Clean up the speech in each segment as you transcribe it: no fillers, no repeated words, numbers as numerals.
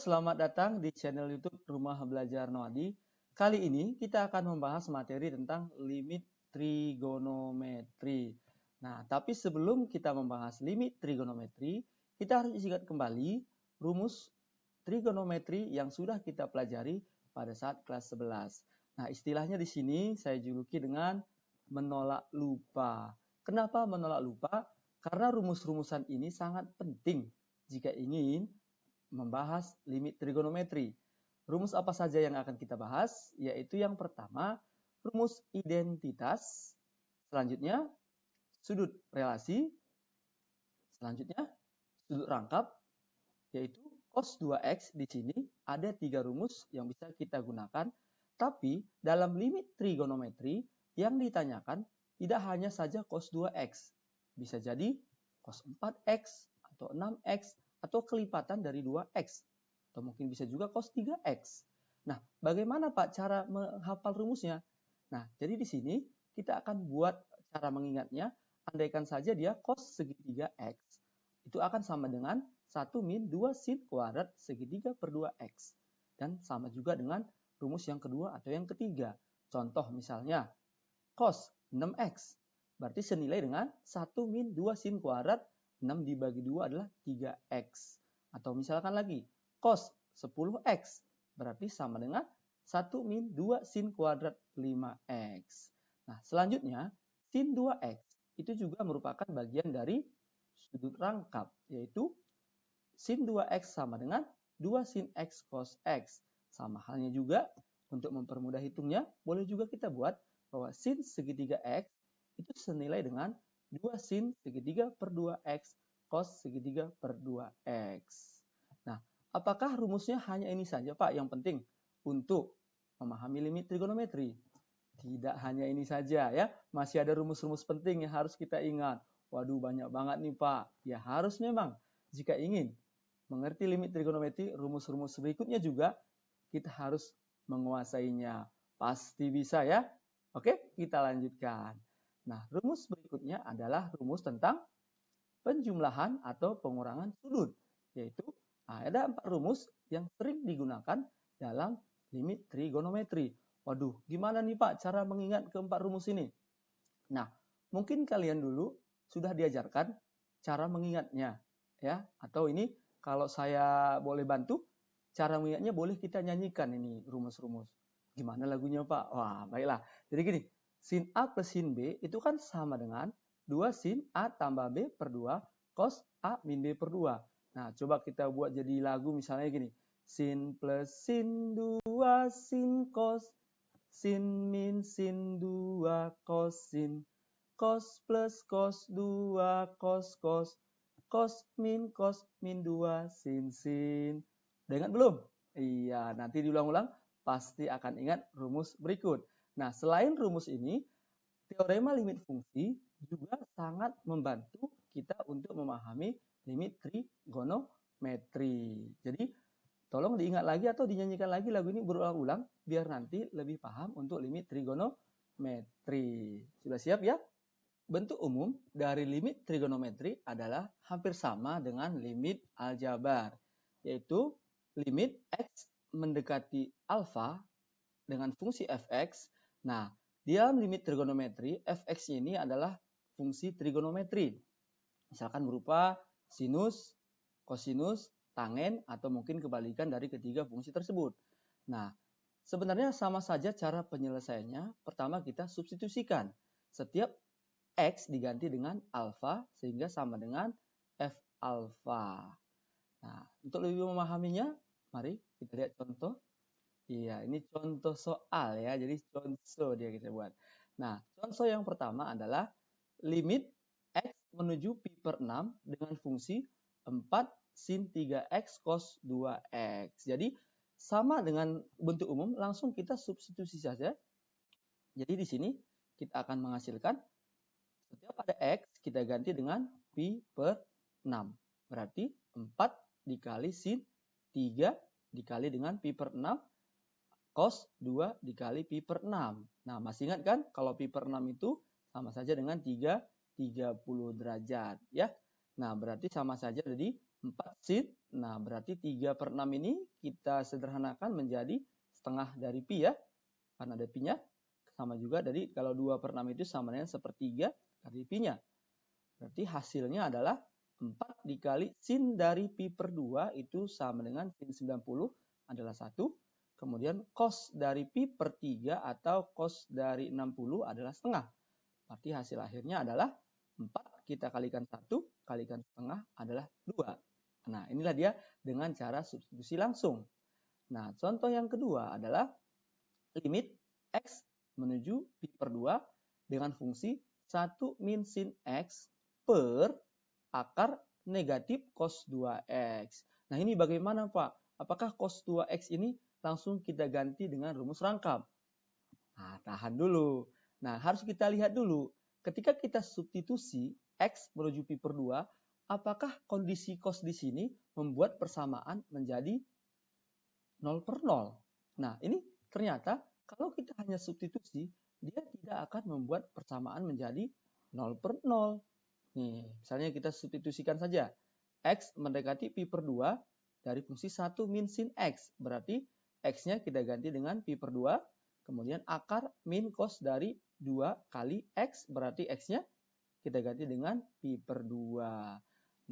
selamat datang di channel YouTube Rumah Belajar Noadi. Kali ini kita akan membahas materi tentang limit trigonometri. Nah, tapi sebelum kita membahas limit trigonometri, kita harus ingat kembali rumus trigonometri yang sudah kita pelajari pada saat kelas 11. Nah, istilahnya di sini saya juluki dengan menolak lupa. Kenapa menolak lupa? Karena rumus-rumusan ini sangat penting jika ingin membahas limit trigonometri. Rumus apa saja yang akan kita bahas? Yaitu yang pertama, rumus identitas. Selanjutnya, sudut relasi. Selanjutnya, sudut rangkap, yaitu cos 2x. Di sini ada 3 rumus yang bisa kita gunakan. Tapi dalam limit trigonometri yang ditanyakan tidak hanya saja cos 2x. Bisa jadi cos 4x atau 6x atau kelipatan dari 2x. Atau mungkin bisa juga cos 3x. Nah, bagaimana Pak cara menghafal rumusnya? Nah, jadi di sini kita akan buat cara mengingatnya. Andaikan saja dia cos segitiga x. Itu akan sama dengan 1 min 2 sin kuadrat segitiga per 2x. Dan sama juga dengan rumus yang kedua atau yang ketiga. Contoh misalnya, cos 6x. Berarti senilai dengan 1 min 2 sin kuadrat 6 dibagi 2 adalah 3x. Atau misalkan lagi, cos 10x. Berarti sama dengan 1 min 2 sin kuadrat 5x. Nah, selanjutnya, sin 2x itu juga merupakan bagian dari sudut rangkap, yaitu sin 2x sama dengan 2 sin x cos x. Sama halnya juga, untuk mempermudah hitungnya, boleh juga kita buat bahwa sin segitiga x itu senilai dengan 2 sin segitiga per 2x cos segitiga per 2x. Nah, apakah rumusnya hanya ini saja Pak yang penting untuk memahami limit trigonometri? Tidak hanya ini saja ya, masih ada rumus-rumus penting yang harus kita ingat. Waduh, banyak banget nih Pak. Ya harus memang, jika ingin mengerti limit trigonometri, rumus-rumus berikutnya juga kita harus menguasainya. Pasti bisa ya. Oke, kita lanjutkan. Nah, rumus berikutnya adalah rumus tentang penjumlahan atau pengurangan sudut. Yaitu ada 4 rumus yang sering digunakan dalam limit trigonometri. Waduh, gimana nih Pak cara mengingat keempat rumus ini? Nah, mungkin kalian dulu sudah diajarkan cara mengingatnya. Ya, atau ini kalau saya boleh bantu, cara mengingatnya boleh kita nyanyikan ini rumus-rumus. Gimana lagunya Pak? Wah, baiklah. Jadi gini, sin A plus sin B itu kan sama dengan 2 sin A tambah B per 2 cos A min B per 2. Nah, coba kita buat jadi lagu misalnya gini. Sin plus sin 2 sin cos. Sin min sin 2 cos sin. Cos plus cos 2 cos cos. Cos min 2 sin sin. Udah ingat belum? Iya, nanti diulang-ulang pasti akan ingat rumus berikut. Nah, selain rumus ini, teorema limit fungsi juga sangat membantu kita untuk memahami limit trigonometri. Jadi, tolong diingat lagi atau dinyanyikan lagi lagu ini berulang-ulang biar nanti lebih paham untuk limit trigonometri. Sudah siap ya? Bentuk umum dari limit trigonometri adalah hampir sama dengan limit aljabar, yaitu limit x mendekati alfa dengan fungsi fx. Nah, di dalam limit trigonometri, fx ini adalah fungsi trigonometri. Misalkan berupa sinus, kosinus, tangen, atau mungkin kebalikan dari ketiga fungsi tersebut. Nah, sebenarnya sama saja cara penyelesaiannya. Pertama kita substitusikan. Setiap x diganti dengan alfa sehingga sama dengan f alfa. Nah, untuk lebih memahaminya, mari kita lihat contoh. Iya, ini contoh soal ya. Jadi contoh dia kita buat. Nah, contoh yang pertama adalah limit x menuju pi per 6 dengan fungsi 4 sin 3x cos 2x. Jadi sama dengan bentuk umum, langsung kita substitusi saja. Jadi di sini kita akan menghasilkan setiap ada x kita ganti dengan pi per 6. Berarti 4 dikali sin 3 dikali dengan pi per 6 cos 2 dikali pi per 6. Nah, masih ingat kan kalau pi per 6 itu sama saja dengan 30 derajat ya. Nah, berarti sama saja jadi 4 sin. Nah, berarti 3/6 ini kita sederhanakan menjadi setengah dari pi ya. Karena ada pi-nya. Sama juga dari kalau 2/6 itu sama dengan 1/3 dari pi-nya. Berarti hasilnya adalah 4 dikali sin dari pi per 2 itu sama dengan sin 90 adalah 1. Kemudian cos dari pi per 3 atau cos dari 60 adalah setengah. Berarti hasil akhirnya adalah 4 kita kalikan 1 kalikan setengah adalah 2. Nah, inilah dia dengan cara substitusi langsung. Nah, contoh yang kedua adalah limit x menuju pi per 2 dengan fungsi 1 min sin x per akar negatif cos 2x. Nah, ini bagaimana, Pak? Apakah cos 2x ini langsung kita ganti dengan rumus rangkap? Nah, tahan dulu. Nah, harus kita lihat dulu. Ketika kita substitusi x menuju pi per 2, apakah kondisi cos di sini membuat persamaan menjadi 0/0? Nah, ini ternyata kalau kita hanya substitusi, dia tidak akan membuat persamaan menjadi 0/0. Nih, misalnya kita substitusikan saja. X mendekati pi per 2 dari fungsi 1 min sin x. Berarti x-nya kita ganti dengan pi per 2. Kemudian akar min cos dari 2 kali x. Berarti x-nya kita ganti dengan pi per 2.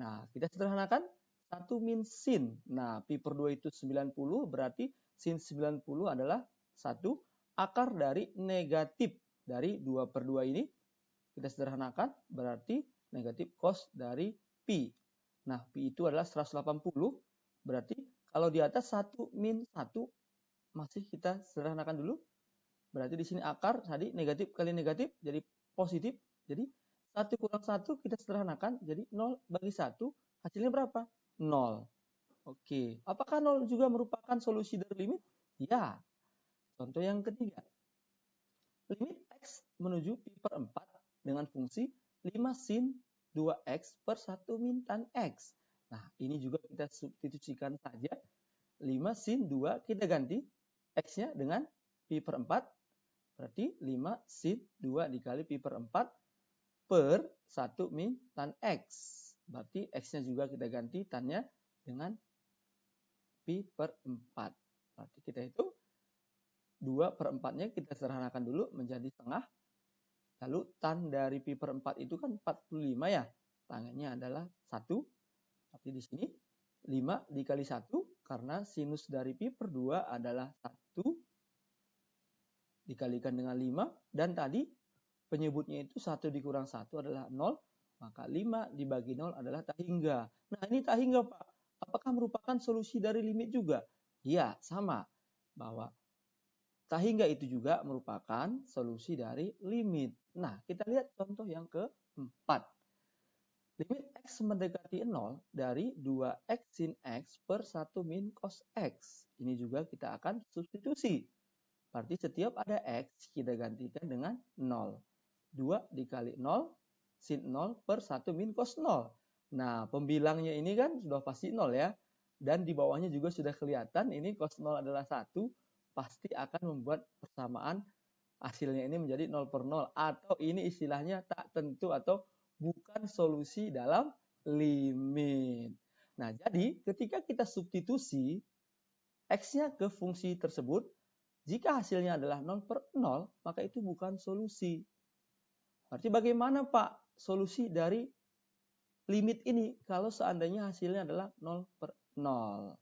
Nah, kita sederhanakan 1 min sin. Nah, pi per 2 itu 90, berarti sin 90 adalah 1 akar dari negatif dari 2 per 2 ini. Kita sederhanakan, berarti negatif cos dari pi. Nah, pi itu adalah 180, berarti kalau di atas 1 min 1, masih kita sederhanakan dulu. Berarti di sini akar tadi negatif kali negatif jadi positif. Jadi 1 kurang 1 kita sederhanakan jadi 0 bagi 1. Hasilnya berapa? 0. Oke. Apakah 0 juga merupakan solusi dari limit? Ya. Contoh yang ketiga. Limit x menuju pi per 4 dengan fungsi 5 sin 2x per 1 min tan x. Nah, ini juga kita substitusikan saja. 5 sin 2 kita ganti x-nya dengan pi per 4. Berarti 5 sin 2 dikali pi per 4 per 1 min tan x. Berarti x-nya juga kita ganti tan-nya dengan pi per 4. Berarti kita itu 2/4-nya kita sederhanakan dulu menjadi setengah. Lalu tan dari pi per 4 itu kan 45 ya. Tangannya adalah 1. Berarti di sini 5 dikali 1 karena sinus dari pi per 2 adalah 1 dikalikan dengan 5. Dan tadi penyebutnya itu 1 dikurang 1 adalah 0, maka 5 dibagi 0 adalah tak hingga. Nah, ini tak hingga, Pak. Apakah merupakan solusi dari limit juga? Iya, sama. Bahwa tak hingga itu juga merupakan solusi dari limit. Nah, kita lihat contoh yang keempat. Limit x mendekati 0 dari 2x sin x per 1 min cos x. Ini juga kita akan substitusi. Berarti setiap ada x, kita gantikan dengan 0. 2 dikali 0, sin 0 per 1 min cos 0. Nah, pembilangnya ini kan sudah pasti 0 ya. Dan di bawahnya juga sudah kelihatan, ini cos 0 adalah 1. Pasti akan membuat persamaan hasilnya ini menjadi 0/0. Atau ini istilahnya tak tentu atau bukan solusi dalam limit. Nah, jadi ketika kita substitusi x-nya ke fungsi tersebut, jika hasilnya adalah 0/0, maka itu bukan solusi. Berarti bagaimana, Pak, solusi dari limit ini kalau seandainya hasilnya adalah 0/0?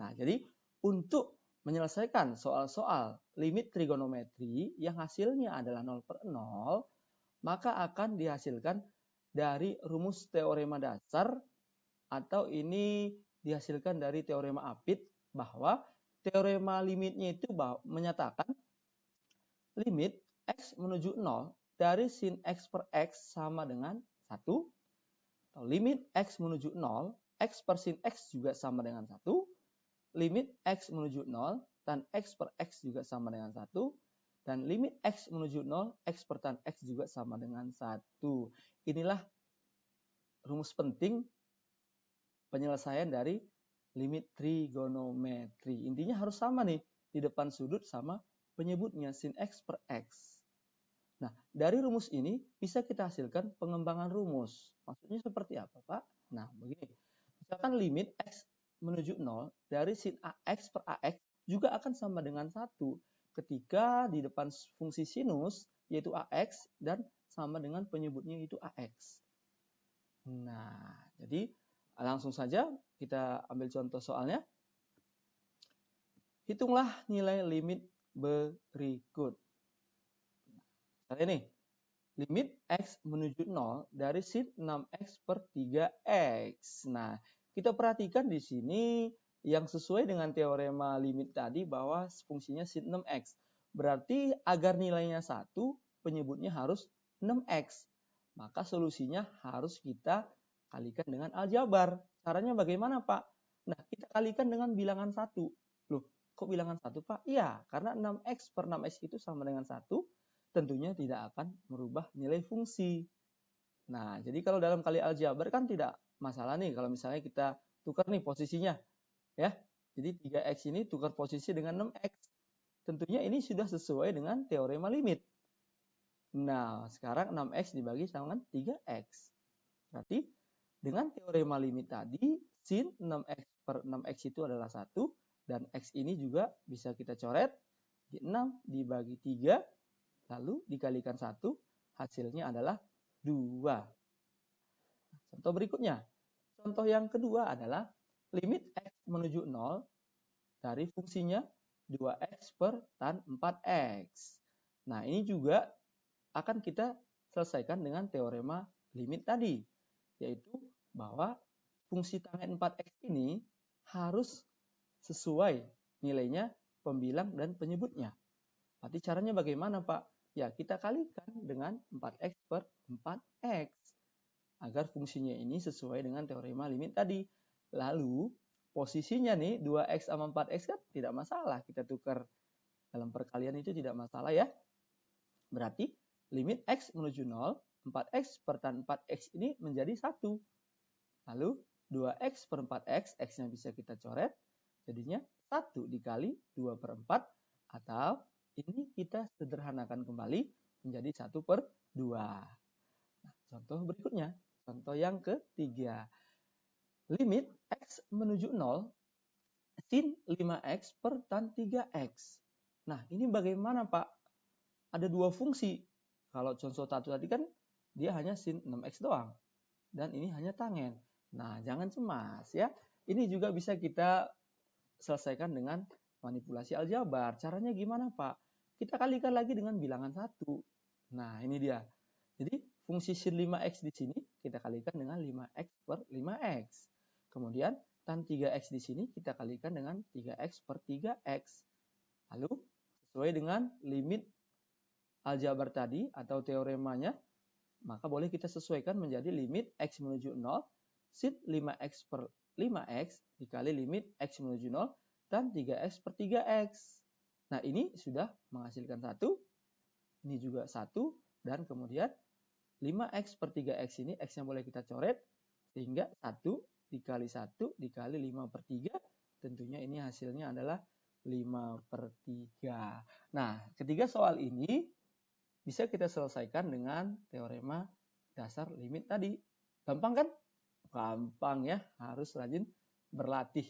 Nah, jadi untuk menyelesaikan soal-soal limit trigonometri yang hasilnya adalah 0/0, maka akan dihasilkan dari rumus teorema dasar atau ini dihasilkan dari teorema Apit, bahwa teorema limitnya itu menyatakan limit x menuju 0 dari sin x per x sama dengan 1, atau limit x menuju 0, x per sin x juga sama dengan 1, limit x menuju 0, tan x per x juga sama dengan 1, dan limit x menuju 0, x per tan x juga sama dengan 1. Inilah rumus penting penyelesaian dari limit trigonometri. Intinya harus sama nih, di depan sudut sama penyebutnya sin x per x. Nah, dari rumus ini bisa kita hasilkan pengembangan rumus. Maksudnya seperti apa, Pak? Nah, begini. misalkan limit X menuju 0 dari sin AX per AX juga akan sama dengan 1 ketika di depan fungsi sinus yaitu AX dan sama dengan penyebutnya itu AX. Nah, jadi langsung saja kita ambil contoh soalnya. Hitunglah nilai limit berikut. Misalnya nih, limit X menuju 0 dari sin 6X per 3X. Nah, kita perhatikan di sini yang sesuai dengan teorema limit tadi bahwa fungsinya sin 6X. Berarti agar nilainya 1, penyebutnya harus 6X. Maka solusinya harus kita kalikan dengan aljabar. Caranya bagaimana, Pak? Nah, kita kalikan dengan bilangan 1. Loh, kok bilangan 1, Pak? Iya, karena 6X per 6X itu sama dengan 1, tentunya tidak akan merubah nilai fungsi. Nah, jadi kalau dalam kali aljabar kan tidak masalah nih kalau misalnya kita tukar nih posisinya. Ya, jadi 3X ini tukar posisi dengan 6X. Tentunya ini sudah sesuai dengan teorema limit. Nah, sekarang 6X dibagi sama dengan 3X. Berarti dengan teorema limit tadi, sin 6X per 6X itu adalah 1. Dan X ini juga bisa kita coret. 6 dibagi 3, lalu dikalikan 1, hasilnya adalah 2. Contoh berikutnya. Contoh yang kedua adalah limit X menuju 0 dari fungsinya 2X per tan 4X. Nah, ini juga akan kita selesaikan dengan teorema limit tadi, yaitu bahwa fungsi tangen 4X ini harus sesuai nilainya pembilang dan penyebutnya. Berarti caranya bagaimana, Pak? Ya, kita kalikan dengan 4X per 4X agar fungsinya ini sesuai dengan teorema limit tadi. Lalu, posisinya nih 2X sama 4X kan tidak masalah. Kita tukar dalam perkalian itu tidak masalah ya. Berarti limit X menuju 0, 4X per tan 4X ini menjadi 1. Lalu 2X per 4X, X-nya bisa kita coret. Jadinya 1 dikali 2 per 4. Atau ini kita sederhanakan kembali menjadi 1 per 2. Nah, contoh berikutnya. Contoh yang ketiga. Limit X menuju 0 sin 5X per tan 3X. Nah, ini bagaimana, Pak? Ada dua fungsi. Kalau contoh satu tadi kan dia hanya sin 6X doang. Dan ini hanya tangen. Nah, jangan cemas ya. Ini juga bisa kita selesaikan dengan manipulasi aljabar. Caranya gimana, Pak? Kita kalikan lagi dengan bilangan 1. Nah, ini dia. Jadi, fungsi sin 5X di sini kita kalikan dengan 5X per 5X. Kemudian, tan 3X di sini kita kalikan dengan 3X per 3X. Lalu, sesuai dengan limit aljabar tadi atau teoremanya, maka boleh kita sesuaikan menjadi limit X menuju 0 sin 5X per 5X dikali limit X menuju 0 dan 3X per 3X. Nah, ini sudah menghasilkan 1. Ini juga 1. Dan kemudian 5X per 3X ini X yang boleh kita coret. Sehingga 1 dikali 1 dikali 5 per 3. Tentunya ini hasilnya adalah 5 per 3. Nah, ketiga soal ini bisa kita selesaikan dengan teorema dasar limit tadi. Gampang kan? Gampang ya, harus rajin berlatih.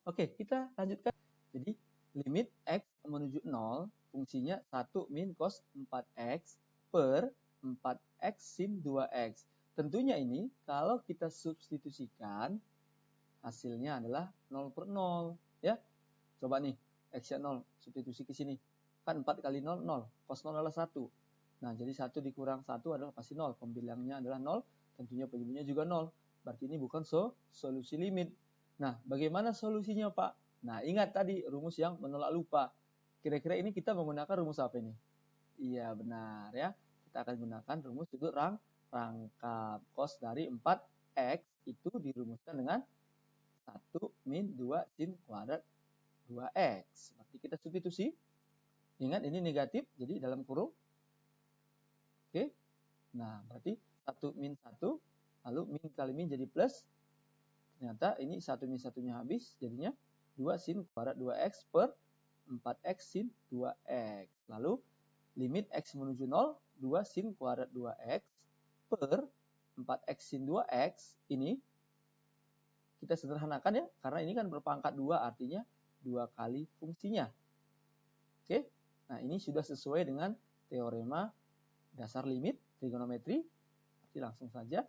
Oke, kita lanjutkan. Jadi, limit X menuju 0, fungsinya 1 min cos 4X per 4X sin 2X. Tentunya ini, kalau kita substitusikan, hasilnya adalah 0 per 0. Ya, coba nih, X-nya 0, substitusi ke sini. Kan 4 kali 0, 0. Cos 0 adalah 1. Nah, jadi 1 dikurang 1 adalah pasti 0. Pembilangnya adalah 0, tentunya penyebutnya juga 0. Berarti ini bukan solusi limit. Nah, bagaimana solusinya, Pak? Nah, ingat tadi rumus yang menolak lupa. Kira-kira ini kita menggunakan rumus apa ini? Iya, benar ya. Kita akan gunakan rumus sudut rangkap. Cos dari 4X itu dirumuskan dengan 1 min 2 sin kuadrat 2X. Berarti kita substitusi. Ingat ini negatif, jadi dalam kurung. Oke. Nah, berarti 1 min 1, lalu min kali min jadi plus. Ternyata ini 1 min 1-nya habis, jadinya 2 sin kuadrat 2X per 4X sin 2X. Lalu limit X menuju 0, 2 sin kuadrat 2X per 4X sin 2X. Ini kita sederhanakan ya, karena ini kan berpangkat 2, artinya 2 kali fungsinya. Oke, nah ini sudah sesuai dengan teorema dasar limit trigonometri. Jadi langsung saja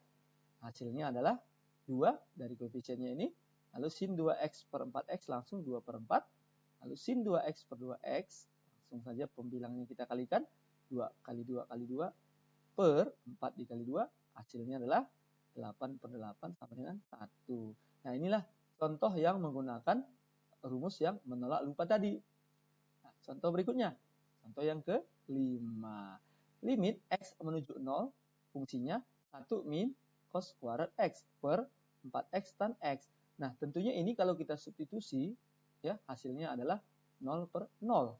hasilnya adalah 2 dari koefisiennya ini. Lalu sin 2x per 4x langsung 2 per 4. Lalu sin 2x per 2x, langsung saja pembilangnya kita kalikan. 2 kali 2 kali 2 per 4 dikali 2, hasilnya adalah 8 per 8 sama dengan 1. Nah inilah contoh yang menggunakan rumus yang menolak lupa tadi. Nah, contoh berikutnya, contoh yang ke-5. Limit x menuju 0, fungsinya 1 min cos kuadrat x per 4x tan x. Nah tentunya ini kalau kita substitusi, ya hasilnya adalah 0 per 0.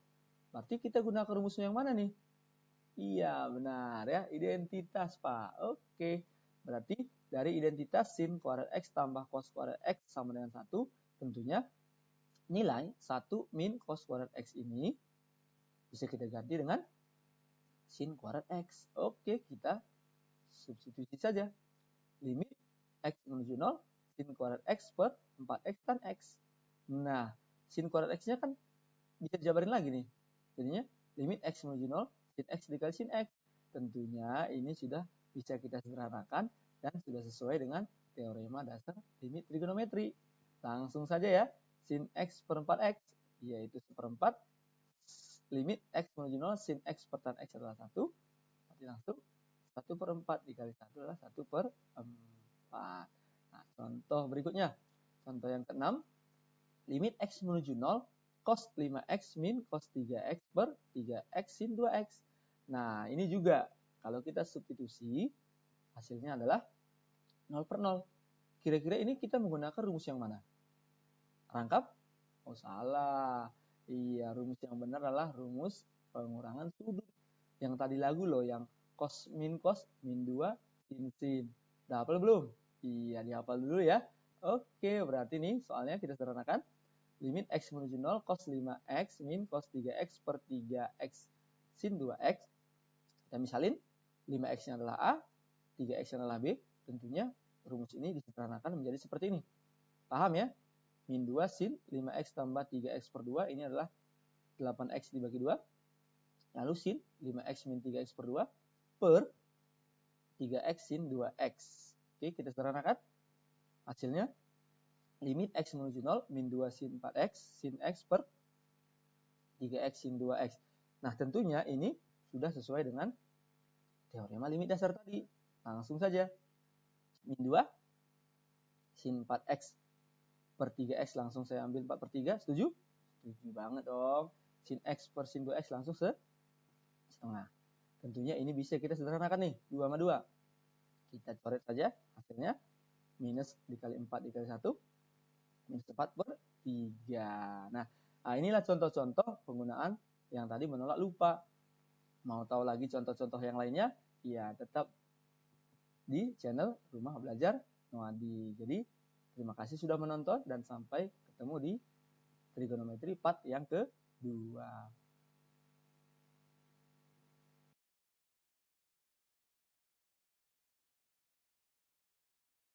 Berarti kita gunakan rumus yang mana nih? Iya benar ya, identitas Pak. Oke, berarti dari identitas sin kuadrat x tambah cos kuadrat x sama dengan 1, tentunya nilai 1 min cos kuadrat x ini bisa kita ganti dengan sin kuadrat x. Oke, kita substitusi saja. Limit x menuju 0, sin kuadrat x per 4x tan x. Nah, sin kuadrat x-nya kan bisa dijabarin lagi nih. Jadinya limit x menuju 0, sin x dikali sin x. Tentunya ini sudah bisa kita sederhanakan dan sudah sesuai dengan teorema dasar limit trigonometri. Langsung saja ya, sin x per 4x, yaitu seperempat. Limit x menuju 0, sin x per tan x adalah 1. Berarti langsung 1 per 4 dikali 1 adalah 1 per 4. Nah, contoh berikutnya. Contoh yang ke-6. Limit x menuju 0, cos 5x min cos 3x per 3x sin 2x. Nah, ini juga kalau kita substitusi, hasilnya adalah 0 per 0. Kira-kira ini kita menggunakan rumus yang mana? Rangkap? Oh, salah. Iya, rumus yang benar adalah rumus pengurangan sudut. Yang tadi lagu loh, yang cos min 2 sin sin. Udah hafal belum? Iya, dihafal dulu ya. Oke, berarti nih soalnya kita sederhanakan. Limit x menuju 0, cos 5x min cos 3x per 3x sin 2x. Kita misalin, 5x-nya adalah A, 3x-nya adalah B. Tentunya rumus ini disederhanakan menjadi seperti ini. Paham ya? Min 2 sin 5x tambah 3x per 2, ini adalah 8x dibagi 2. Lalu sin 5x min 3x per 2 per 3x sin 2x. Oke, kita sederhanakan. Hasilnya, limit x menuju 0, min 2 sin 4x, sin x per 3x sin 2x. Nah, tentunya ini sudah sesuai dengan teorema limit dasar tadi. Langsung saja. Min 2, sin 4x per 3x, langsung saya ambil 4 per 3. Setuju? Setuju banget dong. Sin x per sin 2x langsung setengah. Tentunya ini bisa kita sederhanakan nih. 2 sama 2. Kita coret saja. Hasilnya, minus dikali 4 dikali 1. Minus 4 per 3. Nah, inilah contoh-contoh penggunaan yang tadi menolak lupa. Mau tahu lagi contoh-contoh yang lainnya? Ya, tetap di channel Rumah Belajar Noadi. Jadi, terima kasih sudah menonton dan sampai ketemu di trigonometri part yang kedua.